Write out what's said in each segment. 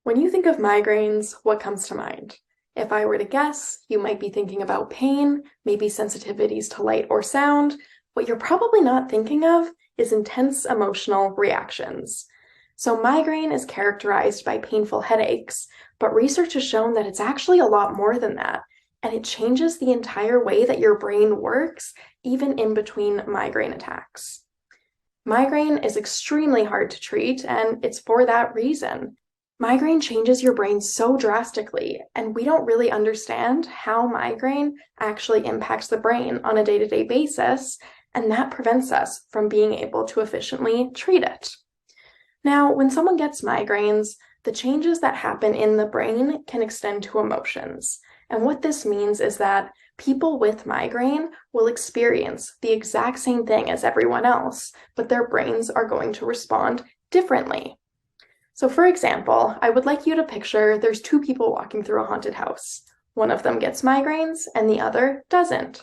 When you think of migraines, what comes to mind? If I were to guess, you might be thinking about pain, maybe sensitivities to light or sound. What you're probably not thinking of is intense emotional reactions. So migraine is characterized by painful headaches, but research has shown that it's actually a lot more than that, and it changes the entire way that your brain works, even in between migraine attacks. Migraine is extremely hard to treat, and it's for that reason. Migraine changes your brain so drastically, and we don't really understand how migraine actually impacts the brain on a day-to-day basis, and that prevents us from being able to efficiently treat it. Now, when someone gets migraines, the changes that happen in the brain can extend to emotions. And what this means is that people with migraine will experience the exact same thing as everyone else, but their brains are going to respond differently. So for example, I would like you to picture there's two people walking through a haunted house. One of them gets migraines and the other doesn't.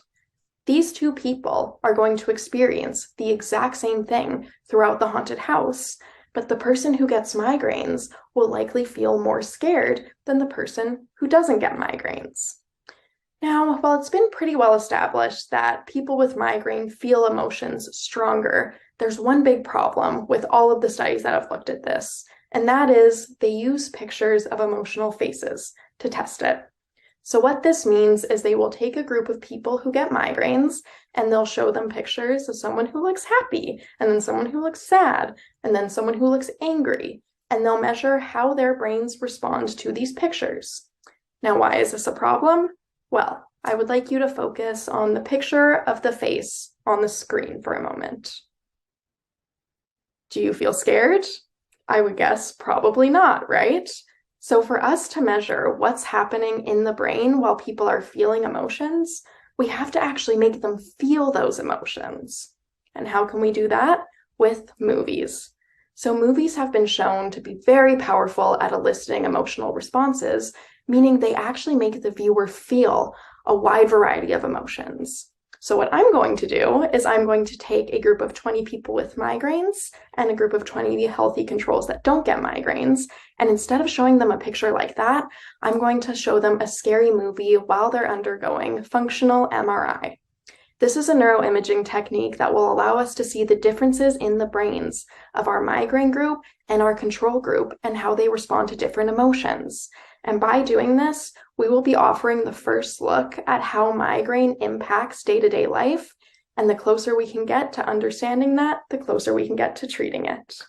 These two people are going to experience the exact same thing throughout the haunted house, but the person who gets migraines will likely feel more scared than the person who doesn't get migraines. Now, while it's been pretty well established that people with migraine feel emotions stronger, there's one big problem with all of the studies that have looked at this, and that is they use pictures of emotional faces to test it. So what this means is they will take a group of people who get migraines and they'll show them pictures of someone who looks happy, and then someone who looks sad, and then someone who looks angry, and they'll measure how their brains respond to these pictures. Now, why is this a problem? Well, I would like you to focus on the picture of the face on the screen for a moment. Do you feel scared? I would guess probably not, right? So for us to measure what's happening in the brain while people are feeling emotions, we have to actually make them feel those emotions. And how can we do that? With movies. So movies have been shown to be very powerful at eliciting emotional responses, meaning they actually make the viewer feel a wide variety of emotions. So what I'm going to do is I'm going to take a group of 20 people with migraines and a group of 20 healthy controls that don't get migraines, and instead of showing them a picture like that, I'm going to show them a scary movie while they're undergoing functional MRI. This is a neuroimaging technique that will allow us to see the differences in the brains of our migraine group and our control group and how they respond to different emotions. And by doing this, we will be offering the first look at how migraine impacts day-to-day life. And the closer we can get to understanding that, the closer we can get to treating it.